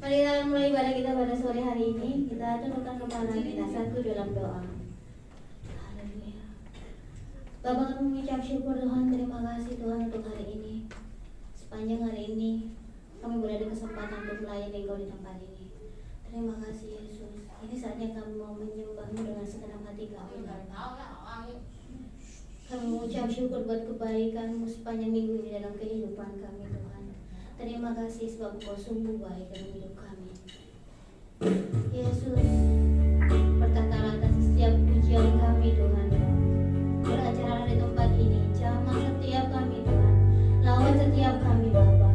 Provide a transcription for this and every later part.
Mari kita mulai ibadah kita pada sore hari ini. Kita tundukkan kepala kita satu dalam doa. Haleluya. Bapak, kami mengucap syukur Tuhan, terima kasih Tuhan untuk hari ini. Sepanjang hari ini kami berada kesempatan untuk melayani Engkau di tempat ini. Terima kasih Yesus. Ini saatnya kami mau menyembah-Mu dengan segenap hati kami. Kami mengucap syukur buat kebaikan-Mu sepanjang minggu ini dalam kehidupan kami Tuhan. Terima kasih sebab Engkau sungguh baik dalam hidup kami. Yesus, berkatalah atas setiap pujian kami Tuhan. Beracara di tempat ini, jamah setiap kami Tuhan, lawan setiap kami Bapa.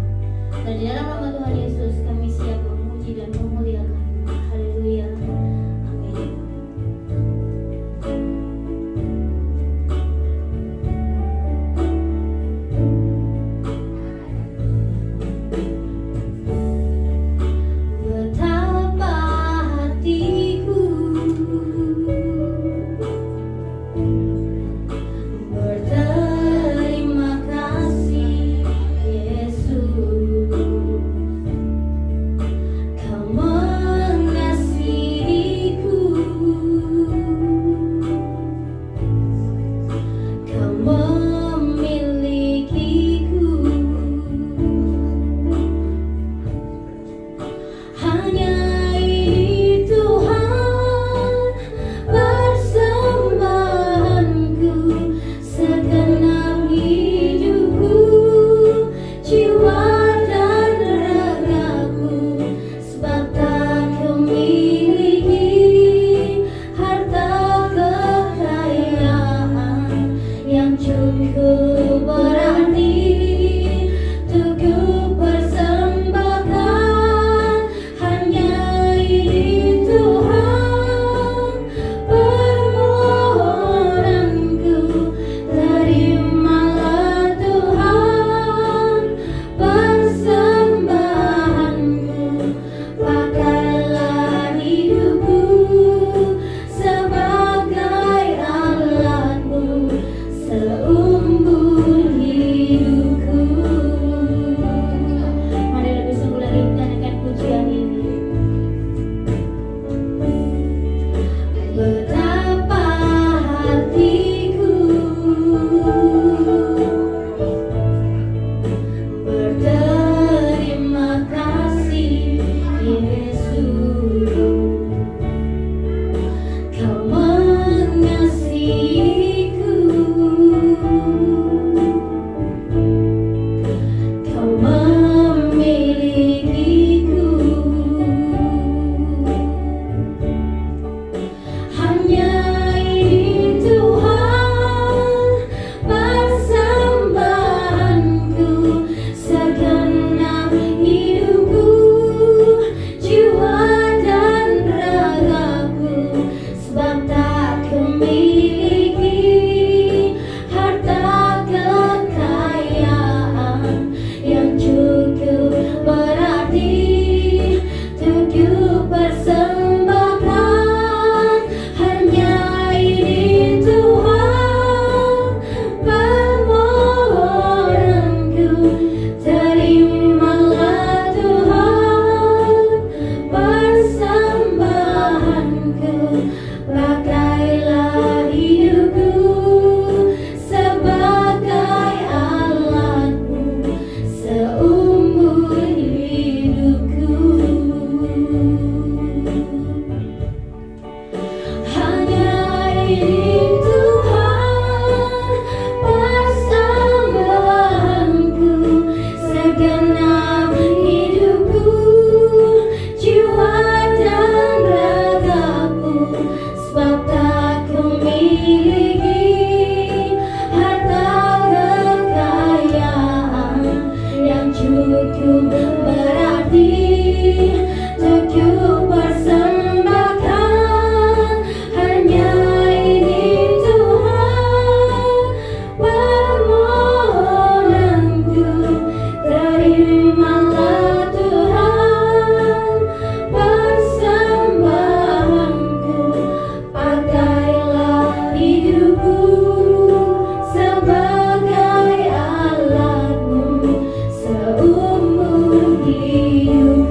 Dan di dalam nama Tuhan Yesus kami siap memuji dan memuliakan. Haleluya. Amin. Betapa hatiku berterima kasih Yesus. Kau mengasihiku, Kau memilikiku. Hanya ini Tuhan persembahanku, segenap hidupku, jiwa dan ragaku. Sebab tak kumiliki harta kekayaan yang cukup berarti untuk kupersembahkan. Hanya ini Tuhan permohonanku. Terimalah Tuhan persembahanku. Pakailah hidupku sebagai alatmu seumur hidupku. Mari lebih sungguh lagi kita nyanyikan pujian ini. Betapa hatiku berterima kasih Yesus. Kau mengasihiku, Kau memilikiku. Hanya ini Tuhan persembahanku, segenap hidupku, jiwa dan ragaku. Sebab tak kumiliki harta kekayaan yang cukup berarti untuk kupersembahkan. Hanya ini Tuhan permohonanku. Terimalah Tuhan persembahanku. Pakailah hidupku sebagai alatmu seumur hidupku. Hanya ini Tuhan persembahanku, segenap hidupku, jiwa dan ragaku. Sebab tak kumiliki harta kekayaan yang cukup berarti untuk kupersembahkan. Hanya ini Tuhan permohonanku. Terimalah Tuhan persembahanku. Pakailah hidupku sebagai alatmu seumur hidupku.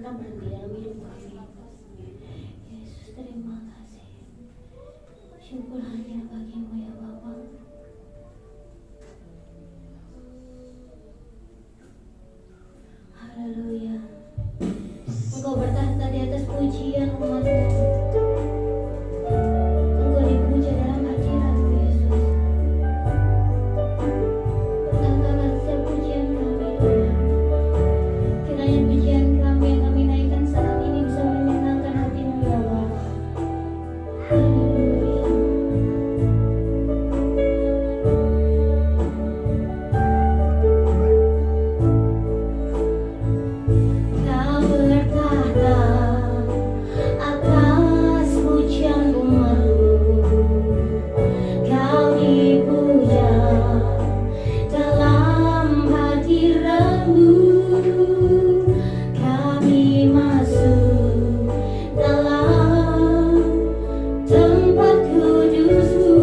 pernah berhenti dalam hidup kami. Yesus, terima kasih. Syukur hanya bagimu ya Bapa. Haleluya. Engkau bertahta di atas pujian umatmu. Engkau dipuja dalam hadirat-Mu Yesus. Bertahtalah setiap pujian kami Tuhan. Kiranya pujian kami yang kami naikkan saat ini bisa menyenangkan hati-Mu ya Allah. Haleluya. Kau bertahta atas pujian umat-Mu. Kau dipuja dalam hadirat-Mu. Kami masuk dalam tempat kudus-Mu.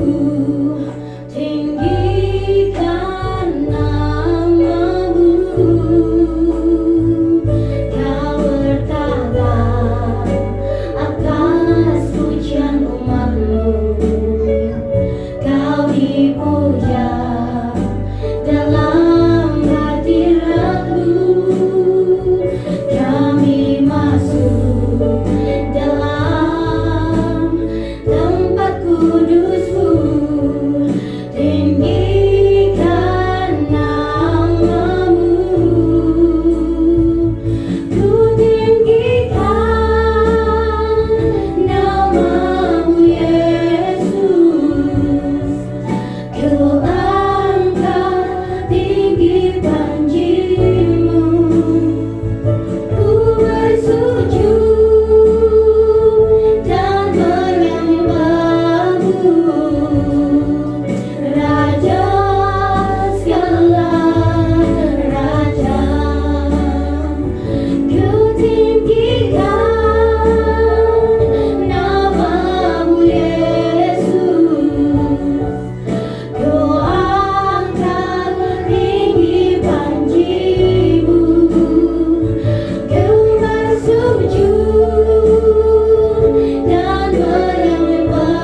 Tinggikan nama-Mu. Kau bertahta atas pujian umat-Mu. Kau dipuja dalam hadirat-Mu. Kami masuk dalam tempat kudus-Mu. Tinggikan nama-Mu. Ku tinggikan nama-Mu Yesus. Ku angkat tinggi panji-Mu. Ku bersujud dan menyembah-Mu. Raja segala raja. Ku tinggikan nama-Mu Yesus. Ku angkat tinggi panji-Mu. Ku bersujud dan menyembah-Mu.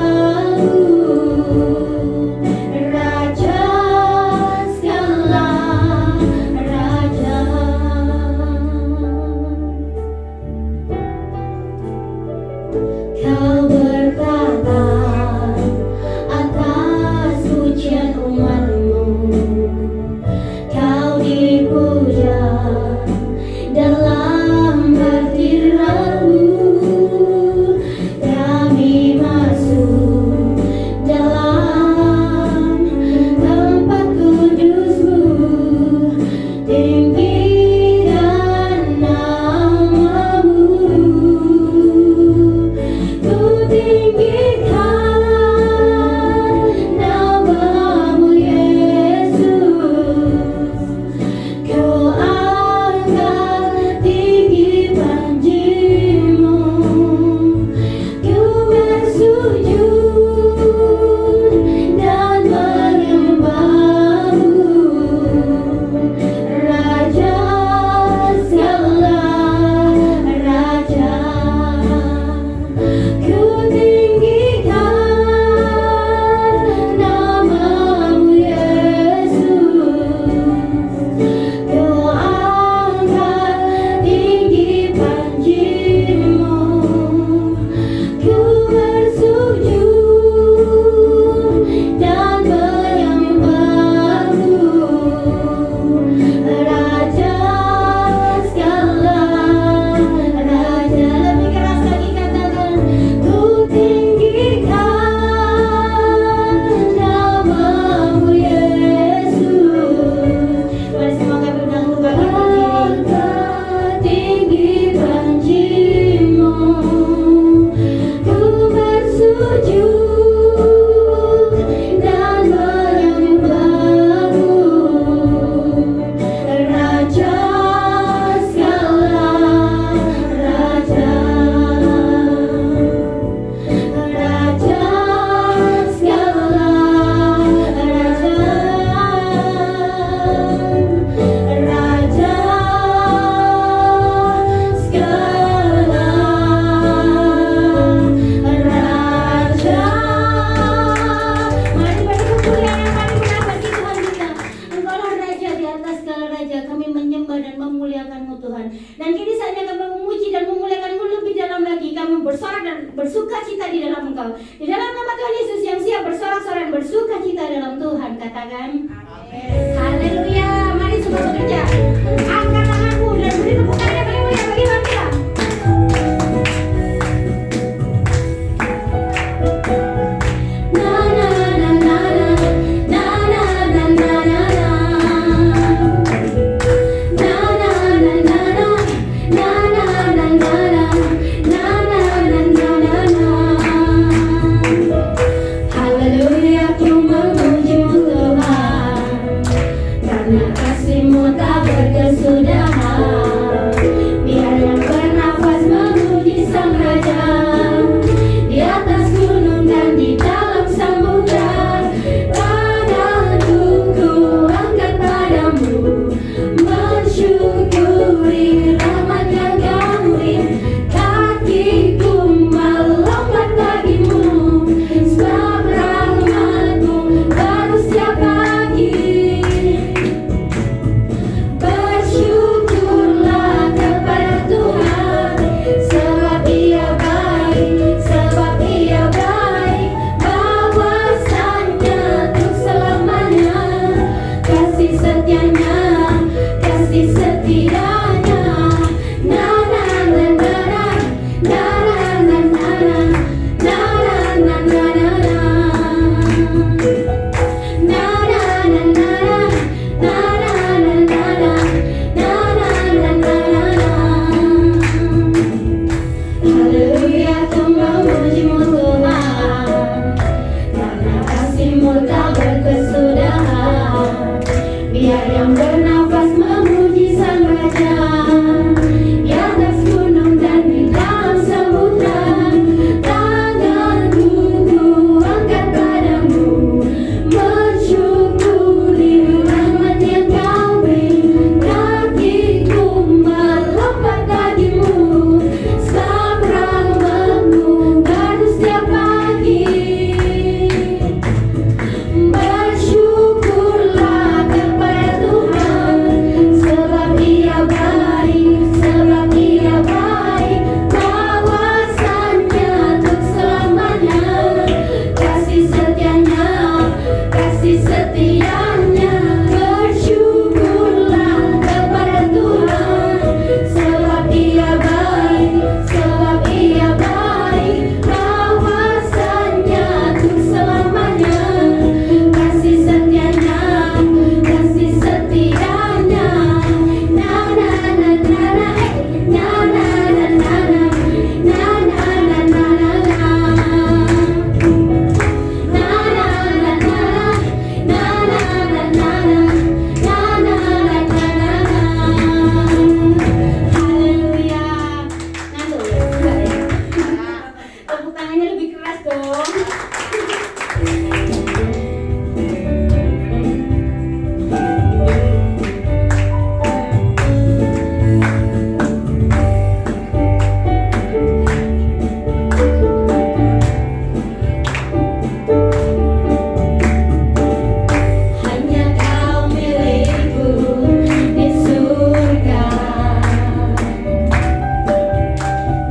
Raja segala raja. Kau bertahta atas pujian umat-Mu. Kau dipuja dalam hadirat-Mu. Kami masuk dalam tempat kudus-Mu. Tinggikan nama-Mu. Ku dan bersuka cita di dalam Engkau. Di dalam nama Tuhan Yesus yang siap bersorak-sorai dan bersuka cita dalam Tuhan, katakan amin. Haleluya. Mari semua bekerja. Angkat tanganmu dan beri tepuk tangan yang paling mulia bagi Tuhan kita.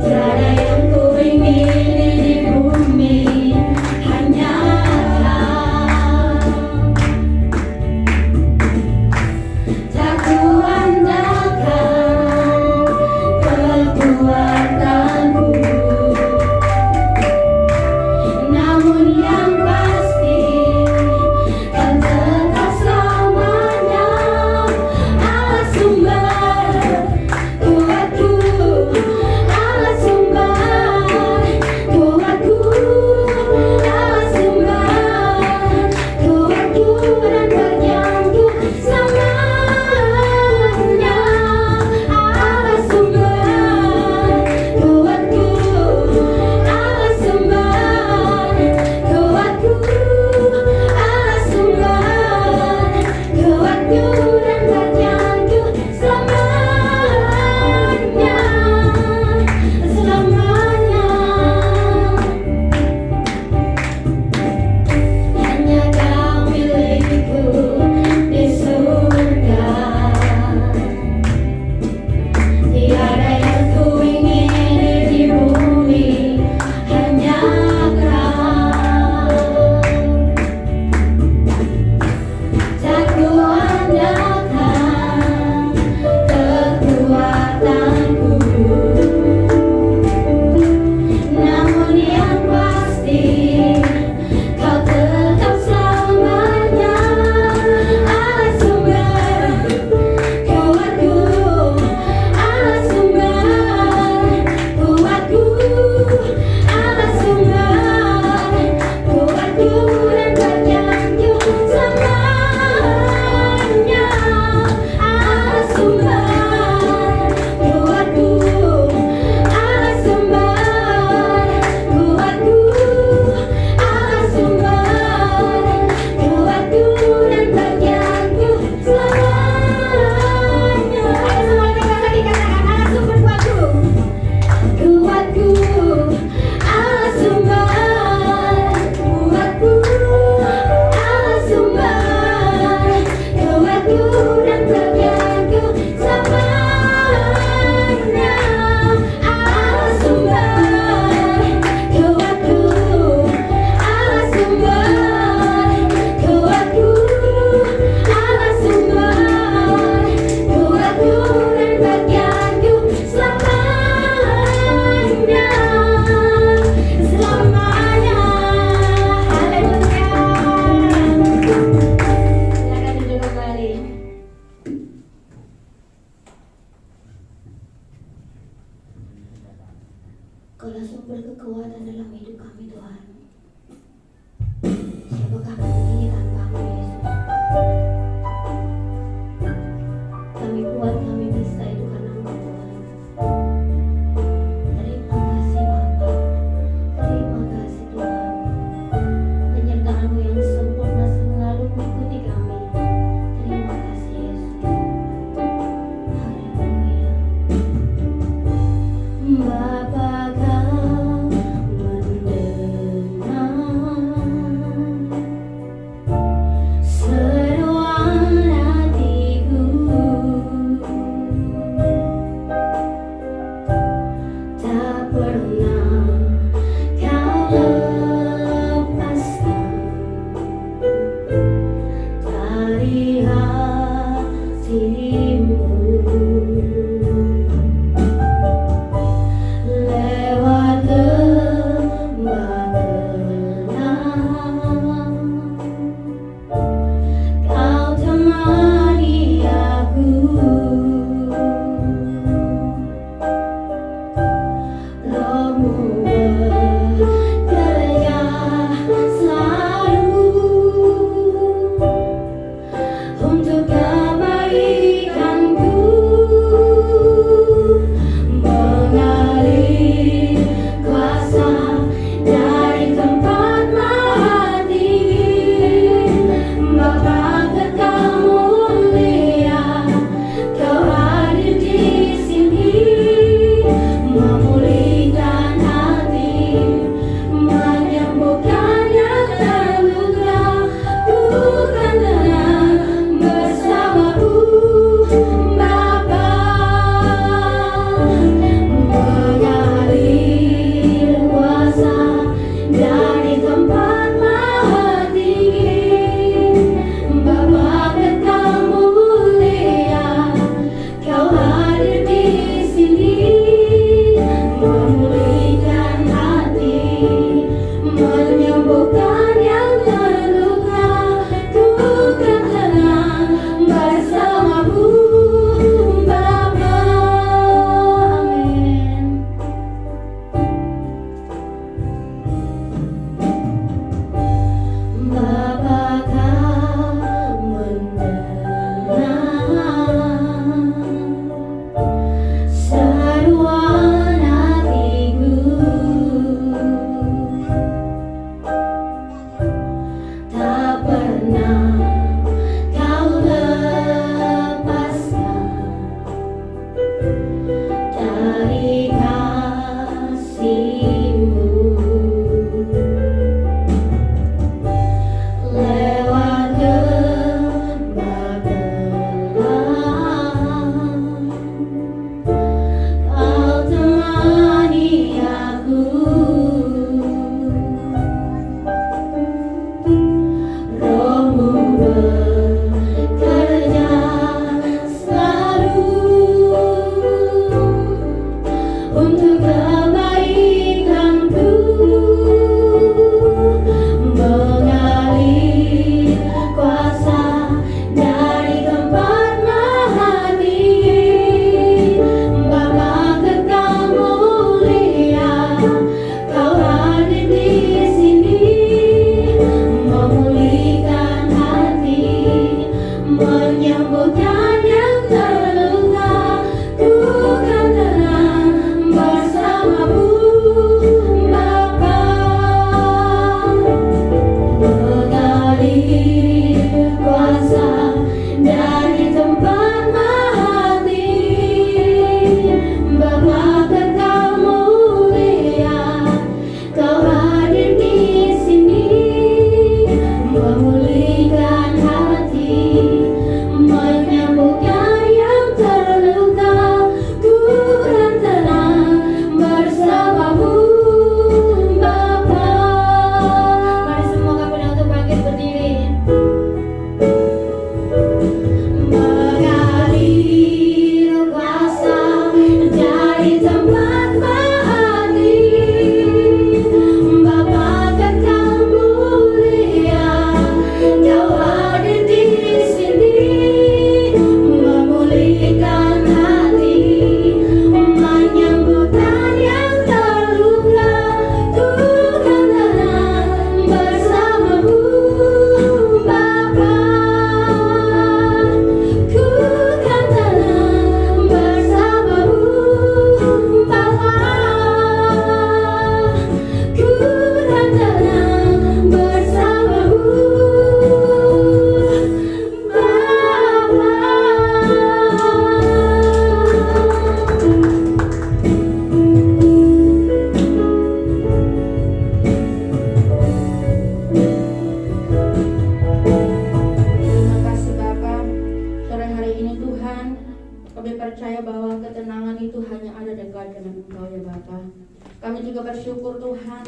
Tiada yang ku ingini di bumi. kekuatan dalam hidup kami Tuhan. Siapakah kami ini tanpa-Mu Yesus? Kami kuat, kami bisa itu karena Engkau Tuhan. Terima kasih Bapa, terima kasih Tuhan. Penyertaan-Mu yang sempurna selalu mengikuti kami. Terima kasih Yesus. Haleluya. Bapa kau mendengar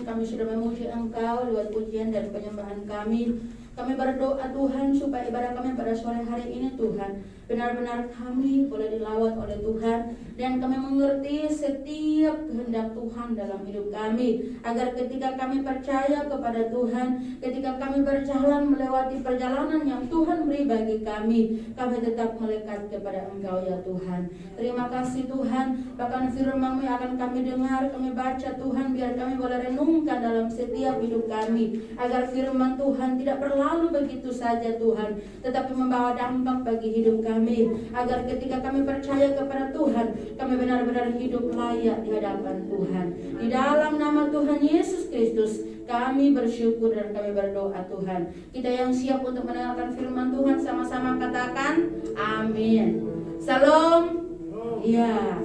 kami sudah memuji Engkau lewat pujian dan penyembahan kami. Kami berdoa Tuhan supaya ibadah kami pada sore hari ini Tuhan benar-benar kami boleh dilawat oleh Tuhan, dan kami mengerti setiap kehendak Tuhan dalam hidup kami, agar ketika kami percaya kepada Tuhan, ketika kami berjalan melewati perjalanan yang Tuhan beri bagi kami tetap melekat kepada Engkau ya Tuhan. Terima kasih Tuhan, bahkan firman-Mu yang akan kami dengar, kami baca Tuhan, biar kami boleh renungkan dalam setiap hidup kami, agar firman Tuhan tidak berlalu begitu saja Tuhan, tetapi membawa dampak bagi hidup kami, agar ketika kami percaya kepada Tuhan, kami benar-benar hidup layak di hadapan Tuhan. Di dalam nama Tuhan Yesus Kristus kami bersyukur dan kami berdoa Tuhan. Kita yang siap untuk mendengarkan firman Tuhan sama-sama katakan amin. Salam. Iya.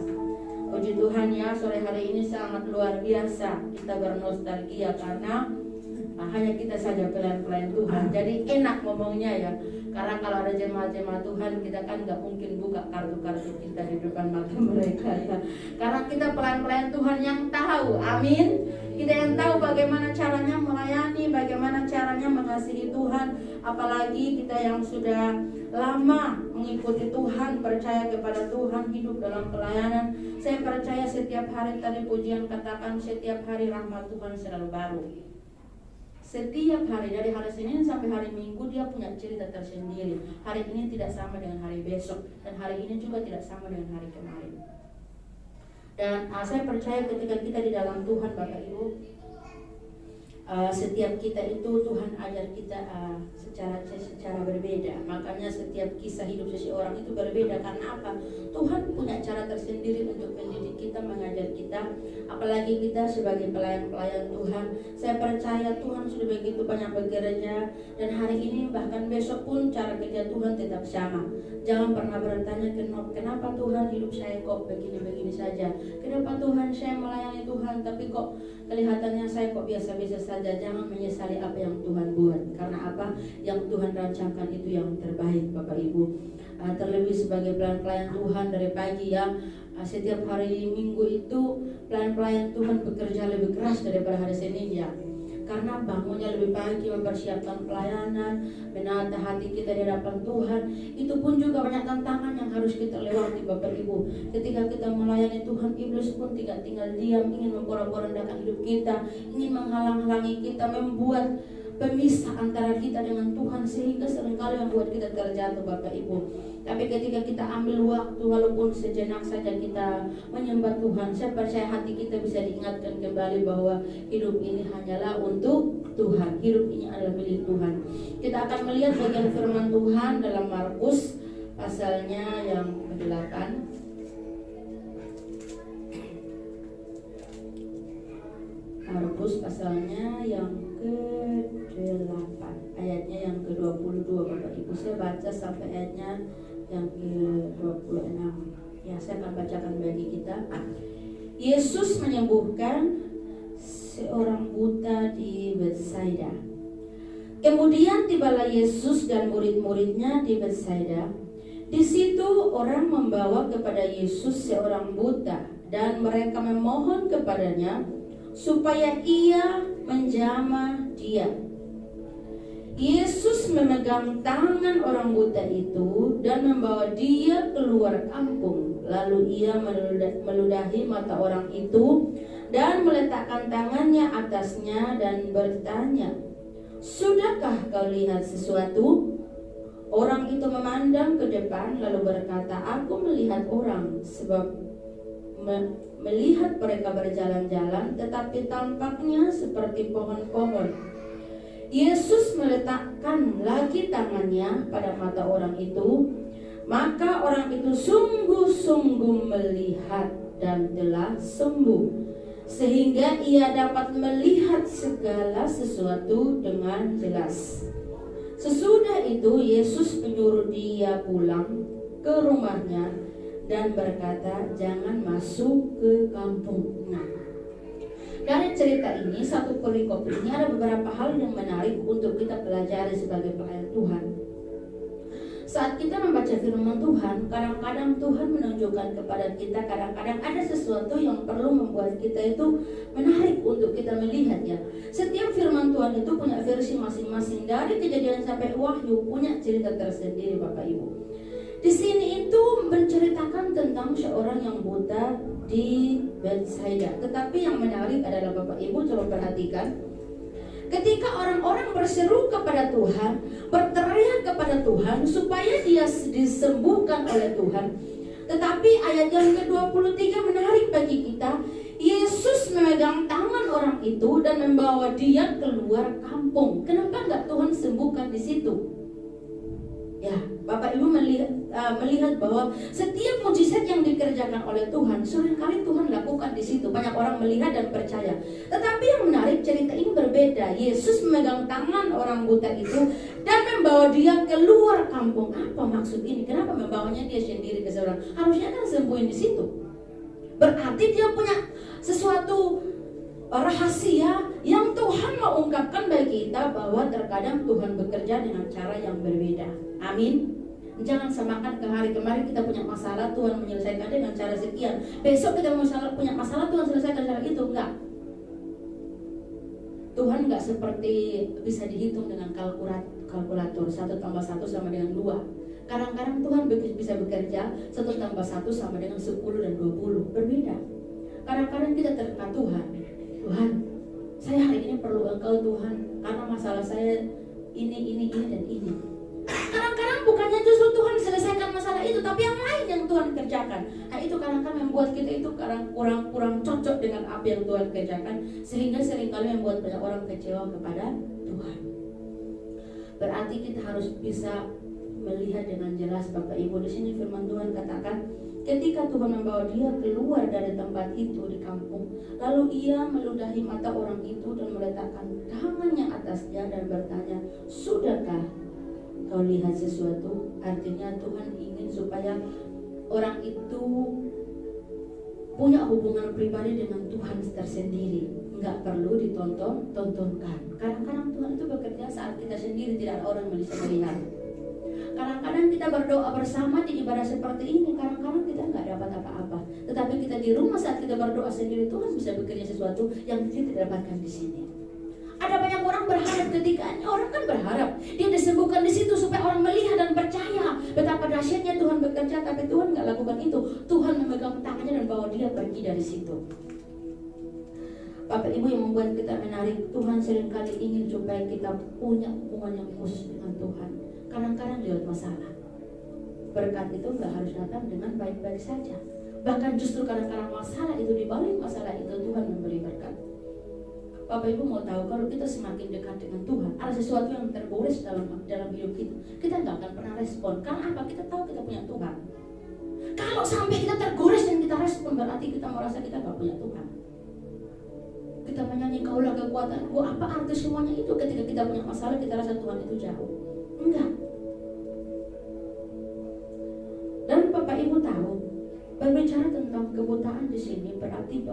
Puji Tuhan ya, sore hari ini sangat luar biasa. Kita bernostalgia karena hanya kita saja pelayan-pelayan Tuhan. Jadi enak ngomongnya ya. Karena kalau ada jemaat-jemaat Tuhan, kita kan gak mungkin buka kartu-kartu kita di depan mata mereka ya. Karena kita pelayan-pelayan Tuhan yang tahu, amin. Kita yang tahu bagaimana caranya melayani, bagaimana caranya mengasihi Tuhan. Apalagi kita yang sudah lama mengikuti Tuhan, percaya kepada Tuhan, hidup dalam pelayanan. Saya percaya setiap hari, tadi pujian katakan, setiap hari rahmat Tuhan selalu baru. Setiap hari, dari hari Senin sampai hari Minggu, dia punya cerita tersendiri. Hari ini tidak sama dengan hari besok, dan hari ini juga tidak sama dengan hari kemarin. Dan saya percaya ketika kita di dalam Tuhan Bapak Ibu, setiap kita itu Tuhan ajar kita secara berbeda. Makanya setiap kisah hidup seseorang itu berbeda. Karena apa? Tuhan punya cara tersendiri untuk mendidik kita, mengajar kita. Apalagi kita sebagai pelayan-pelayan Tuhan. Saya percaya Tuhan sudah begitu banyak bekerja, dan hari ini bahkan besok pun cara kerja Tuhan tetap sama. Jangan pernah bertanya kenapa Tuhan hidup saya kok begini-begini saja. Kenapa Tuhan saya melayani Tuhan tapi kok kelihatannya saya kok biasa-biasa saja. Jangan menyesali apa yang Tuhan buat. Karena apa? Yang Tuhan rancangkan itu yang terbaik Bapak Ibu. Terlebih sebagai pelayan-pelayan Tuhan dari pagi ya, setiap hari Minggu itu pelayan-pelayan Tuhan bekerja lebih keras daripada hari Senin ya. Karena bangunnya lebih pagi, mempersiapkan pelayanan, menata hati kita di hadapan Tuhan. Itu pun juga banyak tantangan yang harus kita lewati Bapak Ibu. Ketika kita melayani Tuhan, iblis pun tidak tinggal diam, ingin memporak-porandakan hidup kita, ingin menghalang-halangi kita, membuat pemisah antara kita dengan Tuhan, sehingga seringkali membuat kita terjatuh Bapak Ibu. Tapi ketika kita ambil waktu, walaupun sejenak saja kita menyembah Tuhan, saya percaya hati kita bisa diingatkan kembali bahwa hidup ini hanyalah untuk Tuhan. Hidup ini adalah milik Tuhan. Kita akan melihat bagian firman Tuhan dalam Markus pasalnya yang ke-8. Markus pasalnya yang ke-8, ayatnya yang ke-22 Bapak Ibu. Saya baca sampai ayatnya yang ke-26. Ya, saya akan bacakan bagi kita. Yesus menyembuhkan seorang buta di Betsaida. Kemudian tibalah Yesus dan murid-muridnya di Betsaida. Di situ orang membawa kepada Yesus seorang buta, dan mereka memohon kepadanya supaya ia menjamah dia. Yesus memegang tangan orang buta itu dan membawa dia keluar kampung. Lalu ia meludahi mata orang itu dan meletakkan tangannya atasnya dan bertanya, "Sudahkah kau lihat sesuatu?" Orang itu memandang ke depan lalu berkata, "Aku melihat orang, sebab melihat mereka berjalan-jalan, tetapi tampaknya seperti pohon-pohon." Yesus meletakkan lagi tangannya pada mata orang itu, maka orang itu sungguh-sungguh melihat dan telah sembuh, sehingga ia dapat melihat segala sesuatu dengan jelas. Sesudah itu Yesus menyuruh dia pulang ke rumahnya dan berkata, "Jangan masuk ke kampung." Nah, dari cerita ini, satu perikop ini ada beberapa hal yang menarik untuk kita pelajari sebagai pelayan Tuhan. saat kita membaca firman Tuhan, kadang-kadang Tuhan menunjukkan kepada kita, kadang-kadang ada sesuatu yang perlu membuat kita itu menarik untuk kita melihatnya. Setiap firman Tuhan itu punya versi masing-masing, dari Kejadian sampai Wahyu punya cerita tersendiri Bapak Ibu. Di sini itu menceritakan tentang seorang yang buta di Betsaida. Tetapi yang menarik adalah Bapak Ibu coba perhatikan, ketika orang-orang berseru kepada Tuhan, berteriak kepada Tuhan supaya dia disembuhkan oleh Tuhan. Tetapi ayat yang ke-23 menarik bagi kita. Yesus memegang tangan orang itu dan membawa dia keluar kampung. Kenapa enggak Tuhan sembuhkan di situ? Ya, Bapak Ibu melihat bahwa setiap mujizat yang dikerjakan oleh Tuhan seringkali Tuhan lakukan di situ. Banyak orang melihat dan percaya. Tetapi yang menarik, cerita ini berbeda. Yesus memegang tangan orang buta itu dan membawa dia keluar kampung. Apa maksud ini? Kenapa membawanya dia sendiri ke seorang? Harusnya kan sembuhin di situ. Berarti dia punya sesuatu rahasia yang Tuhan mau ungkapkan bagi kita, bahwa terkadang Tuhan bekerja dengan cara yang berbeda. Amin. Jangan samakan ke hari kemarin kita punya masalah, Tuhan menyelesaikan dengan cara sekian. Besok kita punya masalah, Tuhan selesaikan cara itu. Enggak. Tuhan enggak seperti bisa dihitung dengan kalkulator 1 tambah 1 sama dengan 2. Kadang-kadang Tuhan bisa bekerja 1 tambah 1 sama dengan 10 dan 20. Berbeda. Kadang-kadang kita terkena Tuhan, saya hari ini perlu Engkau Tuhan, karena masalah saya ini dan ini. Kadang-kadang bukannya justru Tuhan selesaikan masalah itu, tapi yang lain yang Tuhan kerjakan. Nah itu kadang-kadang membuat kita itu kurang cocok dengan apa yang Tuhan kerjakan, sehingga seringkali membuat banyak orang kecewa kepada Tuhan. Berarti kita harus bisa melihat dengan jelas Bapak Ibu. Di sini firman Tuhan katakan, ketika Tuhan membawa dia keluar dari tempat itu di kampung, lalu ia meludahi mata orang itu dan meletakkan tangannya atasnya dan bertanya, sudahkah kau lihat sesuatu? Artinya Tuhan ingin supaya orang itu punya hubungan pribadi dengan Tuhan tersendiri, nggak perlu ditontonkan. Kadang-kadang Tuhan itu bekerja saat kita sendiri tidak ada orang yang bisa melihat. Kadang-kadang kita berdoa bersama di ibadah seperti ini, kadang-kadang kita nggak dapat apa-apa. Tetapi kita di rumah saat kita berdoa sendiri, Tuhan bisa bekerja sesuatu yang kita tidak dapatkan di sini. Ada banyak orang berharap, ketika orang kan berharap dia disembuhkan di situ supaya orang melihat dan percaya betapa dahsyatnya Tuhan bekerja, tapi Tuhan nggak lakukan itu. Tuhan memegang tangannya dan bawa dia pergi dari situ. Bapak Ibu, yang membuat kita menarik, Tuhan seringkali ingin supaya kita punya hubungan yang khusus dengan Tuhan. Kadang-kadang lewat masalah. Berkat itu nggak harus datang dengan baik-baik saja. Bahkan justru kadang-kadang masalah itu, di balik masalah itu Tuhan memberi berkat. Bapak Ibu mau tahu, kalau kita semakin dekat dengan Tuhan, ada sesuatu yang tergores dalam hidup kita, kita nggak akan pernah respon. Karena apa? Kita tahu kita punya Tuhan. Kalau sampai kita tergores dan kita respon, berarti kita merasa kita nggak punya Tuhan. Kita menyanyi Kaulah kekuatanku, apa arti semuanya itu? Ketika kita punya masalah, kita rasa Tuhan itu jauh. Enggak. Dan Bapak Ibu tahu, berbicara tentang kebutaan di sini berarti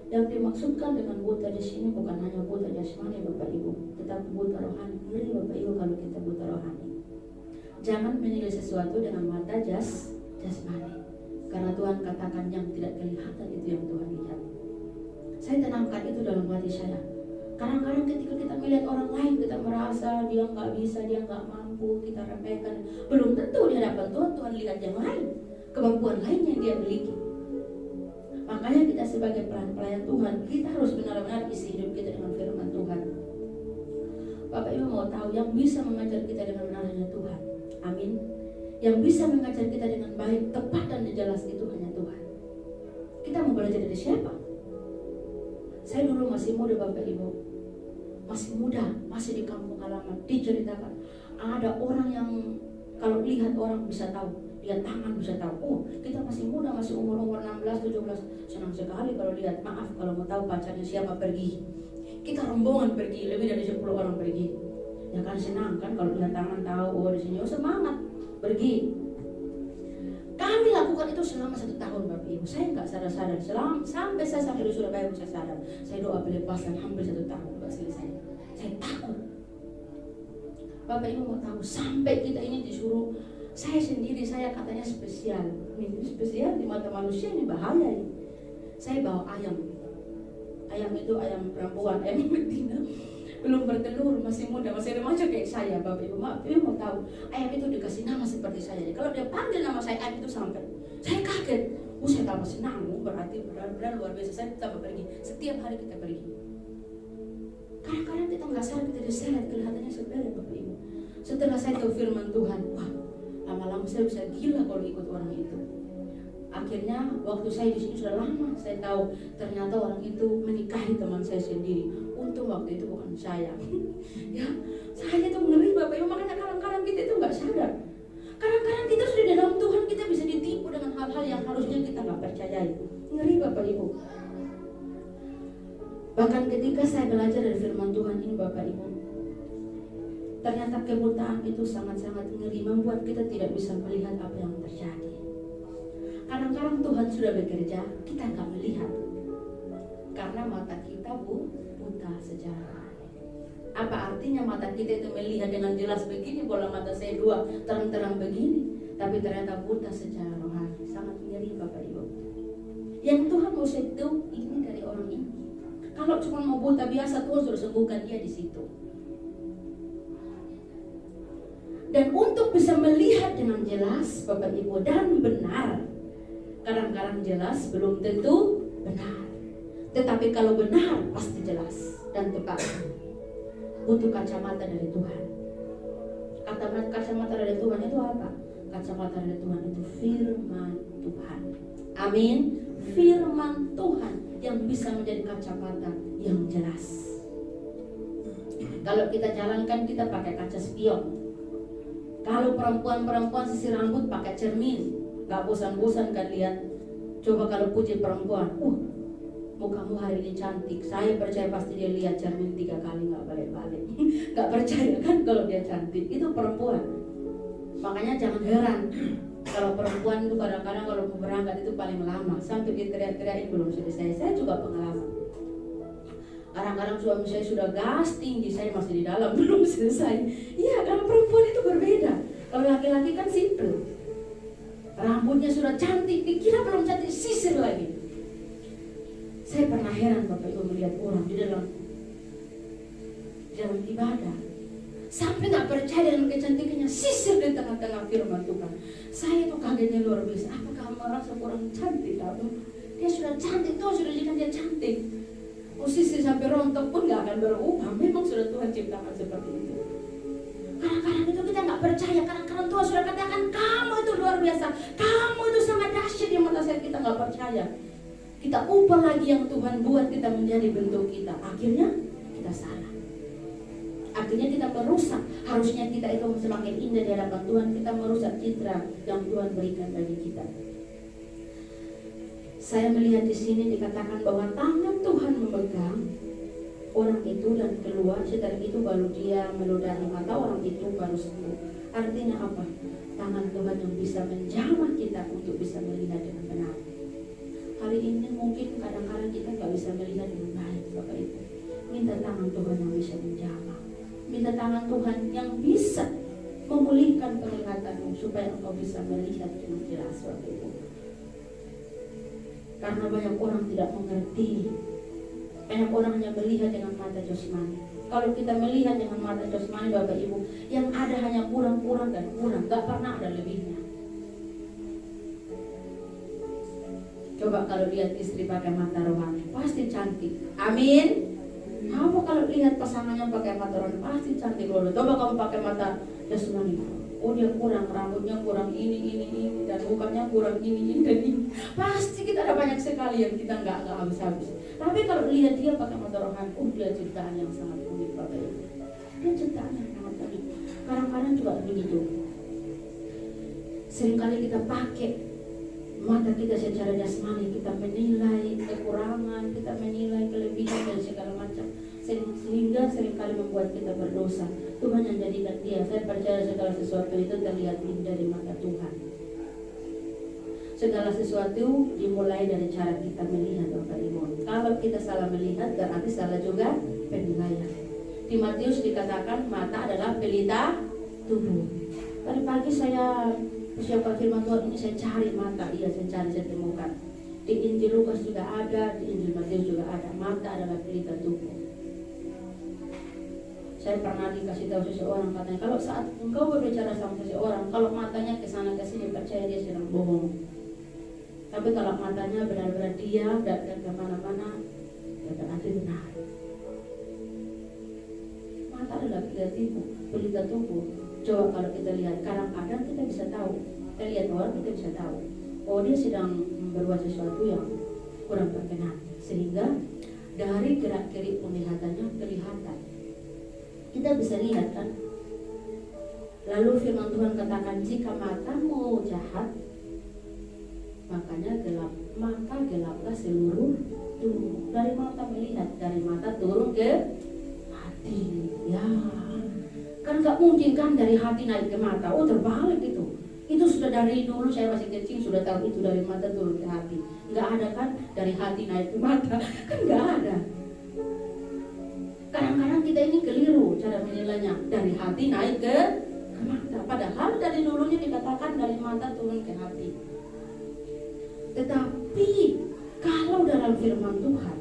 yang dimaksudkan dengan buta di sini bukan hanya buta jasmani Bapak Ibu, tetapi buta rohani. Ngeri Bapak Ibu kalau kita buta rohani. Jangan menilai sesuatu dengan mata jasmani, karena Tuhan katakan yang tidak kelihatan itu yang Tuhan lihat. Saya tanamkan itu dalam hati saya. Kadang-kadang ketika kita melihat orang lain, kita merasa dia nggak bisa, dia nggak mampu, kita remehkan. Belum tentu di hadapan Tuhan, Tuhan lihat yang lain, kemampuan lain yang dia miliki. Makanya kita sebagai pelayan Tuhan, kita harus benar-benar isi hidup kita dengan firman Tuhan. Bapak Ibu mau tahu, yang bisa mengajar kita dengan benar hanya Tuhan. Amin. Yang bisa mengajar kita dengan baik, tepat dan jelas itu hanya Tuhan. Kita mau belajar dari siapa? Saya dulu masih muda Bapak Ibu, masih muda, masih di kampung halaman, diceritakan ada orang yang kalau lihat orang bisa tahu, lihat tangan bisa tahu. Oh, kita masih muda, masih umur 16, 17, senang sekali kalau lihat. Maaf kalau mau tahu pacarnya siapa pergi. Kita rombongan pergi, lebih dari 10 orang pergi. Ya kan senang kan kalau lihat tangan tahu, oh di sini, oh semangat pergi. Kami lakukan itu selama 1 tahun Bapak Ibu. Saya nggak sadar-sadar sampai saya sampai di Surabaya saya sadar. Saya doa pelepasan hampir 1 tahun nggak selesai. Saya takut. Bapak Ibu mau tahu, sampai kita ini disuruh, saya sendiri, saya katanya spesial. Ini spesial di mata manusia, ini bahaya ini. Saya bawa ayam. Ayam itu ayam perempuan, ayam betina, belum bertelur, masih muda, masih remaja kayak saya. Bapak Ibu mau tahu, ayam itu dikasih nama seperti saya. Kalau dia panggil nama saya, ayam itu sampai. Saya kaget. Saya tambah senang, berarti benar-benar luar biasa. Saya tambah pergi, setiap hari kita pergi. Kadang-kadang kita nggak sadar, kita diseret, kelihatannya sepele Bapak Ibu. Setelah saya tahu firman Tuhan, wah, lama-lama saya bisa gila kalau ikut orang itu. Akhirnya waktu saya di sini sudah lama, saya tahu ternyata orang itu menikahi teman saya sendiri. Untung waktu itu bukan saya. Ya, saya itu ngeri Bapak Ibu, makanya kadang-kadang kita itu nggak sadar. Kadang-kadang kita sudah di dalam Tuhan, kita bisa ditipu dengan hal-hal yang harusnya kita nggak percayai. Ngeri Bapak Ibu. Bahkan ketika saya belajar dari firman Tuhan ini Bapak Ibu, ternyata kebutaan itu sangat-sangat ngeri, membuat kita tidak bisa melihat apa yang terjadi. Kadang-kadang Tuhan sudah bekerja, kita nggak melihat, karena mata kita buta secara rohani. Apa artinya mata kita itu melihat dengan jelas begini, bola mata saya dua terang-terang begini, tapi ternyata buta secara rohani. Sangat ngeri Bapak Ibu. Yang Tuhan mau sentuh ini dari orang ini. Kalau cuma mau buta biasa, Tuhan sudah sembuhkan dia di situ. Dan untuk bisa melihat dengan jelas Bapak Ibu dan benar, kadang-kadang jelas belum tentu benar. Tetapi kalau benar pasti jelas dan tepat. Butuh kacamata dari Tuhan. Kacamata dari Tuhan itu apa? Kacamata dari Tuhan itu firman Tuhan. Amin. Firman Tuhan yang bisa menjadi kacamata yang jelas. Kalau kita jalankan, kita pakai kaca spion. Kalau perempuan-perempuan sisir rambut pakai cermin, gak bosan-bosan kan lihat. Coba kalau puji perempuan, mukamu hari ini cantik. Saya percaya pasti dia lihat cermin 3 kali, gak balik-balik. Gak percaya kan kalau dia cantik. Itu perempuan. Makanya jangan heran kalau perempuan itu kadang-kadang kalau mau berangkat itu paling lama, sampai dia teriak-teriakin belum selesai. Saya juga pengalaman. Kadang-kadang suami saya sudah gas tinggi, saya masih di dalam belum selesai. Iya, kalau perempuan itu berbeda. Kalau laki-laki kan simple. Rambutnya sudah cantik, dikira belum cantik, sisir lagi. Saya pernah heran Bapak Ibu melihat orang di dalam ibadah, sampai nggak percaya dengan kecantikannya, sisir di tengah-tengah firman Tuhan. Saya itu kagetnya luar biasa. Apakah merasa kurang cantik? Dia sudah cantik, Tuhan sudah jadikan dia cantik. Sisir sampai rontok pun nggak akan berubah. Memang sudah Tuhan ciptakan seperti itu. Kadang-kadang itu kita nggak percaya. Kadang-kadang Tuhan sudah katakan kamu itu luar biasa, kamu itu sangat dahsyat di mata saya. Kita nggak percaya. Kita ubah lagi yang Tuhan buat kita menjadi bentuk kita. Akhirnya kita salah. Akhirnya kita merusak. Harusnya kita itu semakin indah di hadapan Tuhan. Kita merusak citra yang Tuhan berikan bagi kita. Saya melihat di sini dikatakan bahwa tangan Tuhan memegang orang itu dan keluar. Setelah itu baru dia meludahi mata orang itu, baru sembuh. Artinya apa? Tangan Tuhan yang bisa menjamah kita untuk bisa melihat dengan benar. Hari ini mungkin kadang-kadang kita nggak bisa melihat dengan baik Bapak Ibu. Minta tangan Tuhan yang bisa menjamah. Minta tangan Tuhan yang bisa memulihkan penglihatanmu supaya engkau bisa melihat dengan jelas Bapak Ibu. Karena banyak orang tidak mengerti. Banyak orang hanya melihat dengan mata jasmani. Kalau kita melihat dengan mata jasmani Bapak Ibu, yang ada hanya kurang-kurang dan kurang, gak pernah ada lebihnya. Coba kalau lihat istri pakai mata rohani, pasti cantik. Amin. Kamu kalau lihat pasangannya pakai mata rohani, pasti cantik loh. Coba kamu pakai mata jasmani, oh dia kurang, rambutnya kurang ini, dan mukanya kurang ini dan ini. Pasti kita ada banyak sekali yang kita nggak habis-habis. Tapi kalau lihat dia pakai mata rohani, dia ciptaan yang sangat unik Bapak Ibu. Dia ciptaan yang sangat unik. Kadang-kadang juga begitu. Seringkali kita pakai mata kita secara jasmani, kita menilai kekurangan, kita menilai kelebihan dan segala macam, sehingga seringkali membuat kita berdosa. Tuhan yang jadikan dia. Saya percaya segala sesuatu itu terlihat indah di mata Tuhan. Segala sesuatu dimulai dari cara kita melihat Bapak Ibu. Kalau kita salah melihat, berarti salah juga penilaian. Di Matius dikatakan mata adalah pelita tubuh. Tadi pagi saya persiapkan firman Tuhan ini, saya cari mata, saya temukan. Di Injil Lukas juga ada, di Injil Matius juga ada. Mata adalah pelita tubuh. Saya pernah dikasih tahu seseorang, katanya kalau saat engkau berbicara sama seseorang, kalau matanya ke sana ke sini, percaya dia sedang bohong. Tapi kalau matanya benar-benar diam, tidak kemana-mana, ya berarti benar. Mata adalah pelita tubuh. Coba kalau kita lihat, kadang-kadang kita bisa tahu, kita lihat orang, kita bisa tahu, oh dia sedang berbuat sesuatu yang kurang berkenan, sehingga dari gerak-gerik penglihatannya kelihatan. Kita bisa lihat kan. Lalu firman Tuhan katakan, jika matamu jahat, maka gelaplah seluruh tubuh. Dari mata melihat, dari mata turun ke hati. Ya, kan nggak mungkin kan dari hati naik ke mata. Oh, terbalik itu. Itu sudah dari dulu saya masih kecil sudah tahu itu dari mata turun ke hati. Nggak ada kan dari hati naik ke mata, kan nggak ada. Kadang-kadang kita ini keliru cara menilainya, dari hati naik ke mata. Padahal dari dulunya dikatakan dari mata turun ke hati. Tetapi kalau dalam firman Tuhan,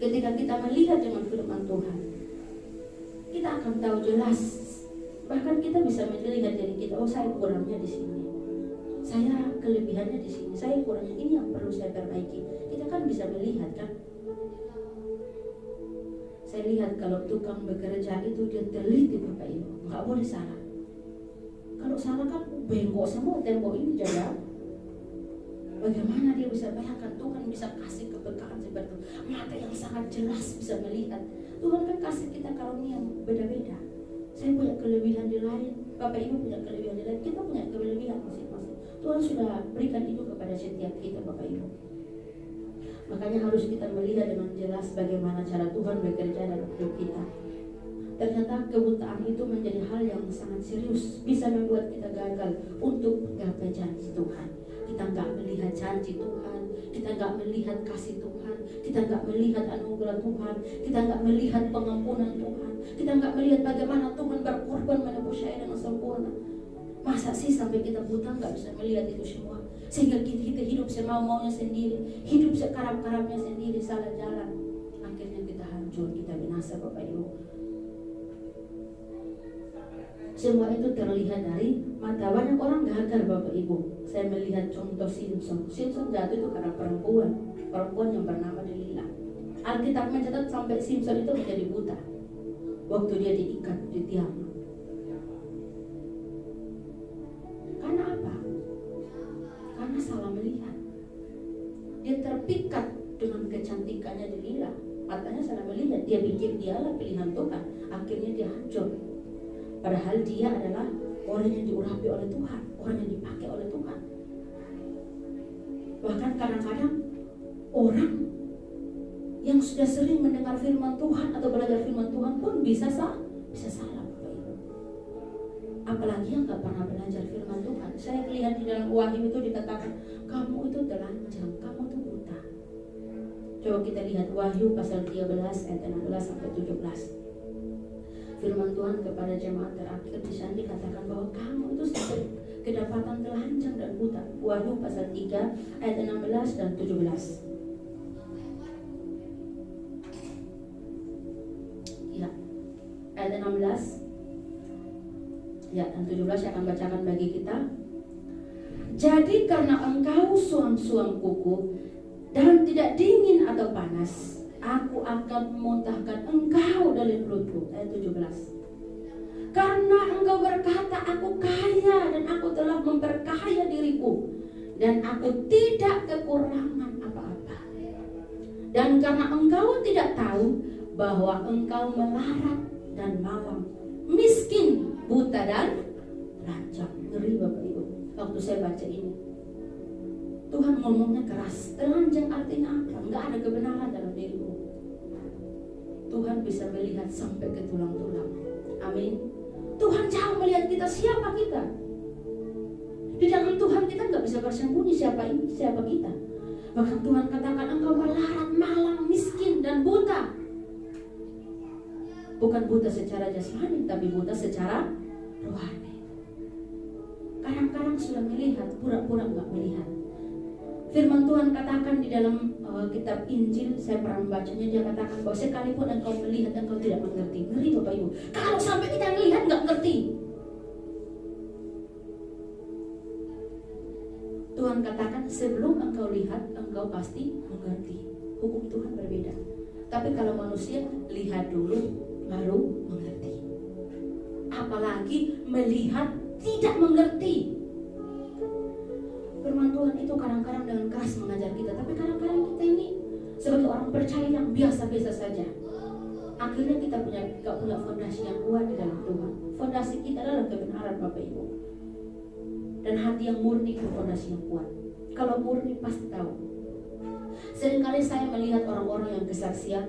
ketika kita melihat dengan firman Tuhan, kita akan tahu jelas. Bahkan kita bisa melihat diri kita, oh saya kurangnya di sini, saya kelebihannya di sini, saya kurangnya ini yang perlu saya perbaiki. Kita kan bisa melihat kan. Saya lihat kalau tukang bekerja itu dia teliti Bapak Ibu, nggak boleh salah. Kalau salah kan bengkok semua tembok ini jaga. Bagaimana dia bisa bayangkan Tuhan bisa kasih keberkahan seperti itu, mata yang sangat jelas bisa melihat. Tuhan kan kasih kita karunia yang beda-beda. Saya punya kelebihan di lain, Bapak Ibu punya kelebihan di lain, kita punya kelebihan masing-masing. Tuhan sudah berikan itu kepada setiap kita Bapak Ibu. Makanya harus kita melihat dengan jelas bagaimana cara Tuhan bekerja dalam hidup kita. Ternyata kebutaan itu menjadi hal yang sangat serius, bisa membuat kita gagal untuk menggapai janji Tuhan. Kita nggak melihat janji Tuhan, kita nggak melihat kasih Tuhan, kita nggak melihat anugerah Tuhan, kita nggak melihat pengampunan Tuhan, kita nggak melihat bagaimana Tuhan berkorban menebus saya dengan sempurna. Masa sih sampai kita buta nggak bisa melihat itu semua? Sehingga kita hidup semau-maunya sendiri, hidup sekarap-karapnya sendiri, salah jalan. Akhirnya kita hancur, kita binasa Bapak Ibu. Semua itu terlihat dari mata. Banyak orang gagal Bapak Ibu. Saya melihat contoh Simpson. Simpson jatuh itu karena perempuan yang bernama Delila. Alkitab mencatat sampai Simpson itu menjadi buta waktu dia diikat di tiang. Karena apa? Karena salah melihat. Dia terpikat dengan kecantikannya Delila. Matanya salah melihat. Dia pikir dialah pilihan Tuhan. Akhirnya dia hancur. Padahal dia adalah orang yang diurapi oleh Tuhan, orang yang dipakai oleh Tuhan. Bahkan kadang-kadang orang yang sudah sering mendengar firman Tuhan atau belajar firman Tuhan pun bisa salah Bapak Ibu. Apalagi yang gak pernah belajar firman Tuhan. Saya lihat di dalam Wahyu itu dikatakan, kamu itu telanjang, kamu itu buta. Coba kita lihat Wahyu pasal 13 ayat 16 sampai 17. Firman Tuhan kepada jemaat terakhir di sana dikatakan bahwa kamu itu sampai kedapatan telanjang dan buta. Wahyu pasal 3 ayat 16 dan 17. Ya, ayat 16 ya dan 17 saya akan bacakan bagi kita. Jadi karena engkau suam-suam kuku dan tidak dingin atau panas, aku akan memuntahkan engkau dari perutku. Ayat 17. Karena engkau berkata, aku kaya dan aku telah memperkaya diriku, dan aku tidak kekurangan apa-apa. Dan karena engkau tidak tahu bahwa engkau melarat dan malang, miskin, buta dan telanjang. Ngeri Bapak Ibu. Waktu saya baca ini, Tuhan ngomongnya keras. Telanjang artinya apa? Enggak ada kebenaran dalam dirimu. Tuhan bisa melihat sampai ke tulang-tulang. Amin. Tuhan jauh melihat kita, siapa kita. Di dalam Tuhan kita nggak bisa bersembunyi siapa kita. Bahkan Tuhan katakan engkau melarat, malang, miskin dan buta. Bukan buta secara jasmani, tapi buta secara rohani. Kadang-kadang sudah melihat, pura-pura nggak melihat. Firman Tuhan katakan di dalam kitab Injil, saya pernah membacanya, dia katakan bahwa sekalipun engkau melihat, engkau tidak mengerti. Ngeri Bapak Ibu, kalau sampai kita melihat nggak ngerti. Tuhan katakan sebelum engkau lihat, engkau pasti mengerti. Hukum Tuhan berbeda. Tapi kalau manusia lihat dulu, baru mengerti. Apalagi melihat tidak mengerti. Firman Tuhan itu kadang-kadang dengan keras mengajar kita, tapi kadang-kadang kita ini sebagai orang percaya yang biasa-biasa saja. Akhirnya kita gak punya fondasi yang kuat di dalam Tuhan. Fondasi kita adalah kebenaran Bapak Ibu. Dan hati yang murni itu fondasi yang kuat. Kalau murni pasti tahu. Seringkali saya melihat orang-orang yang kesaksian,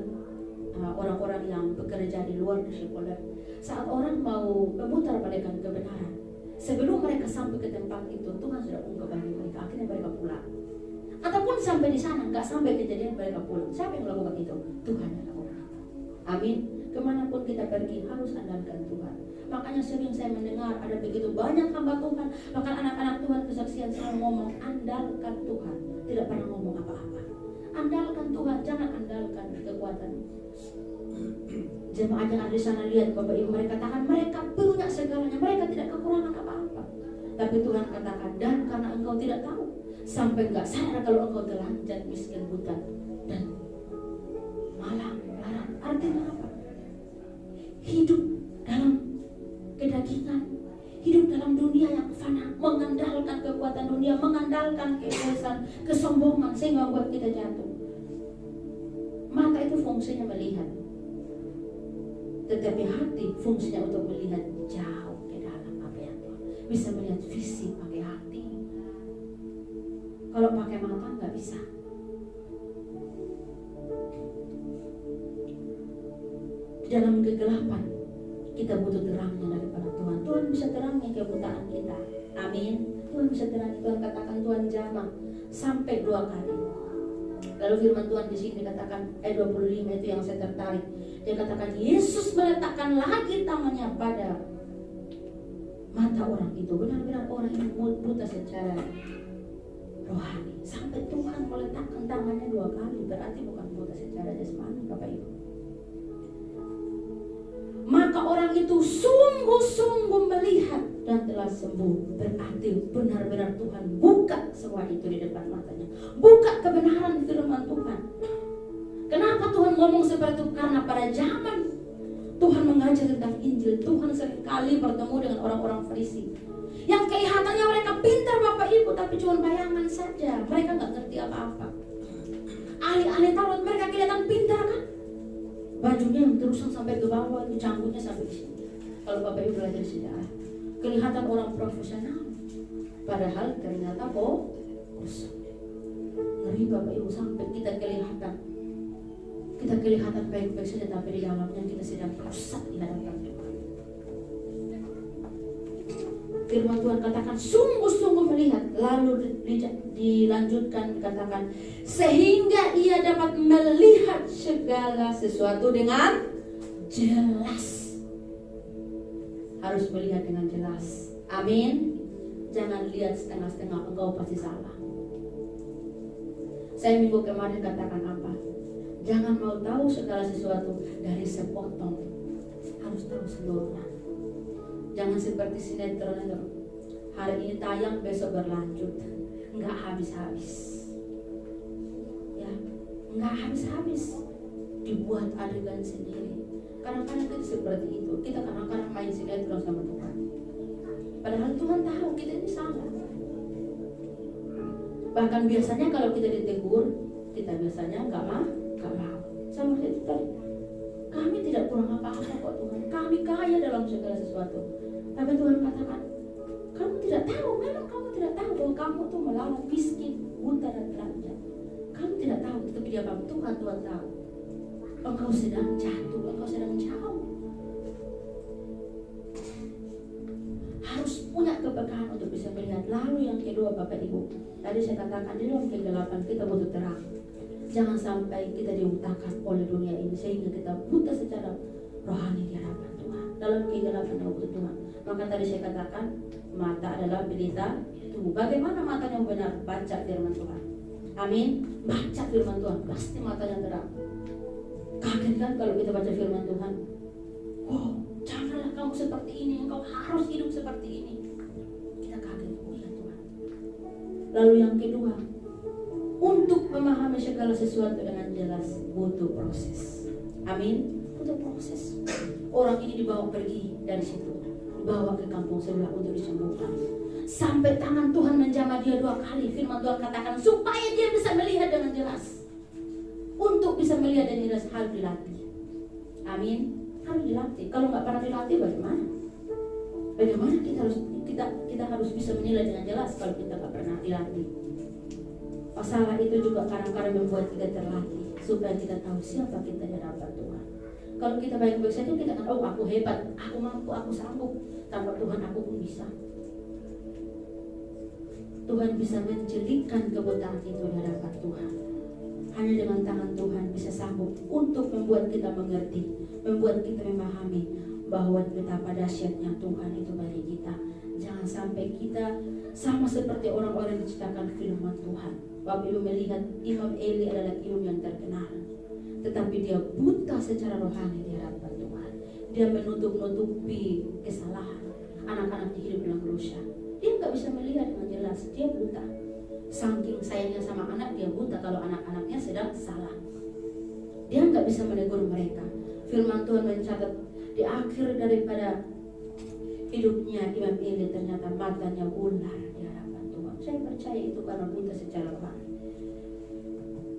orang-orang yang bekerja di luar sekuler, saat orang mau memutar balikan kebenaran, sebelum mereka sampai ke tempat itu, Tuhan sudah ungkap bagi mereka. Akhirnya mereka pulang. Ataupun sampai di sana, nggak sampai kejadian mereka pulang. Siapa yang melakukan itu? Tuhan yang melakukan. Amin. Kemanapun kita pergi harus andalkan Tuhan. Makanya sering saya mendengar ada begitu banyak hamba Tuhan, bahkan anak-anak Tuhan kesaksian selalu ngomong andalkan Tuhan, tidak pernah ngomong apa-apa. Andalkan Tuhan, jangan andalkan kekuatan. Jemaat yang ada di sana lihat Bapak Ibu, mereka katakan mereka punya segalanya, mereka tidak kekurangan apa-apa. Tapi Tuhan katakan, dan karena engkau tidak tahu, sampai enggak sadar kalau engkau telanjang, miskin, buta, dan malang, larang. Artinya apa? Hidup dalam kedagingan, hidup dalam dunia yang fana, mengandalkan kekuatan dunia, mengandalkan keegoisan, kesombongan, sehingga membuat kita jatuh. Mata itu fungsinya melihat, tetapi hati fungsinya untuk melihat jauh ke dalam. Apa yang Tuhan bisa melihat visi pakai hati. Kalau pakai mata nggak bisa. Di dalam kegelapan kita butuh terangnya daripada Tuhan. Tuhan bisa terangi kebutaan kita. Amin. Tuhan bisa terangi. Tuhan katakan Tuhan jamah sampai 2 kali. Lalu firman Tuhan di sini katakan ayat 25 itu yang saya tertarik. Dia katakan Yesus meletakkan lagi tangannya pada mata orang itu. Benar-benar orang yang buta secara rohani. Sampai Tuhan meletakkan tangannya 2 kali. Berarti bukan buta secara jasmani Bapak Ibu. Maka orang itu sungguh-sungguh melihat dan telah sembuh. Berarti benar-benar Tuhan buka semua itu di depan matanya. Buka kebenaran firman Tuhan. Kenapa Tuhan ngomong seperti itu? Karena pada zaman Tuhan mengajar tentang Injil, Tuhan seringkali bertemu dengan orang-orang Farisi yang kelihatannya mereka pintar Bapak Ibu, tapi cuma bayangan saja. Mereka nggak ngerti apa-apa. Ahli-ahli Taurat mereka kelihatan pintar kan? Bajunya yang terusan sampai ke bawah, itu canggutnya sampai di sini. Kalau Bapak Ibu belajar sejarah, kelihatan orang profesional, padahal ternyata kosong. Ngeri Bapak Ibu, sampai kita kelihatan baik-baik saja, tapi di dalamnya kita sedang rusak di hadapan Tuhan. Firman Tuhan katakan sungguh-sungguh melihat. Lalu dilanjutkan katakan sehingga ia dapat melihat segala sesuatu dengan jelas. Harus melihat dengan jelas. Amin. Jangan lihat setengah-setengah, engkau pasti salah. Saya minggu kemarin katakan apa? Jangan mau tahu segala sesuatu dari sepotong, harus tahu seluruhnya. Jangan seperti sinetron itu, hari ini tayang besok berlanjut, nggak habis-habis, ya, nggak habis-habis, dibuat adegan sendiri. Kadang-kadang kita seperti itu, kita kadang-kadang main sinetron sama Tuhan. Padahal Tuhan tahu kita ini salah. Bahkan biasanya kalau kita ditegur, kita biasanya nggak mau. Sama itu tadi, kami tidak kurang apa-apa kok Tuhan, kami kaya dalam segala sesuatu. Tapi Tuhan katakan, kamu tidak tahu, memang kamu tidak tahu bahwa kamu tuh melawan miskin, buta dan telanjang. Kamu tidak tahu, tapi dia bilang Tuhan tahu. Engkau sedang jatuh, engkau sedang jauh. Harus punya kepekaan untuk bisa melihat. Lalu yang kedua Bapak Ibu, tadi saya katakan di dalam kegelapan kita butuh terang. Jangan sampai kita diutakan oleh dunia ini sehingga kita buta secara rohani di hadapan Tuhan, dalam kegelapan waktu Tuhan. Maka tadi saya katakan mata adalah pelita tubuh. Bagaimana matanya yang benar? Baca firman Tuhan. Amin. Baca firman Tuhan, pasti matanya terang. Kaget kan kalau kita baca firman Tuhan? Oh, janganlah kamu seperti ini, engkau harus hidup seperti ini. Kita kaget, oh ya Tuhan. Lalu yang kedua, untuk memahami segala sesuatu dengan jelas butuh proses. Amin. Butuh proses. Orang ini dibawa pergi dari situ, dibawa ke kampung sebelah untuk disembuhkan. Sampai tangan Tuhan menjamah dia 2 kali. Firman Tuhan katakan supaya dia bisa melihat dengan jelas. Untuk bisa melihat dengan jelas harus dilatih. Amin. Harus dilatih. Kalau nggak pernah dilatih bagaimana? Bagaimana kita harus bisa menilai dengan jelas kalau kita nggak pernah dilatih? Masalah itu juga kadang-kadang membuat kita terlatih supaya kita tahu siapa kita di hadapan Tuhan. Kalau kita baik-baik saja kita akan, oh aku hebat, aku mampu, aku sanggup. Tanpa Tuhan aku pun bisa. Tuhan bisa menjelikan kebutaan itu di hadapan Tuhan. Hanya dengan tangan Tuhan bisa sanggup untuk membuat kita mengerti, membuat kita memahami bahwa betapa dahsyatnya Tuhan itu bagi kita. Jangan sampai kita sama seperti orang-orang yang diciptakan firman Tuhan. Bapak Ibu melihat Imam Eli adalah imam yang terkenal, tetapi dia buta secara rohani di hadapan Tuhan. Dia menutup-nutupi kesalahan anak-anaknya hidup dalam dosa. Dia nggak bisa melihat dengan jelas, dia buta. Saking sayangnya sama anak, dia buta kalau anak-anaknya sedang salah. Dia nggak bisa menegur mereka. Firman Tuhan mencatat di akhir daripada hidupnya Imam Eli ternyata matanya bular di hadapan Tuhan. Saya percaya itu karena buta secara rohani.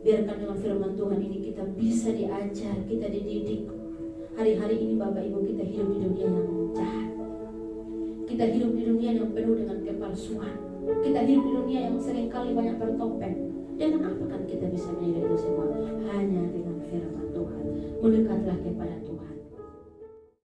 Biarkan dengan firman Tuhan ini kita bisa diajar, kita dididik. Hari-hari ini Bapak Ibu kita hidup di dunia yang jahat. Kita hidup di dunia yang penuh dengan kepalsuan. Kita hidup di dunia yang seringkali banyak bertopeng. Dengan apa kan kita bisa menilai itu semua? Hanya dengan firman Tuhan. Mendekatlah kepada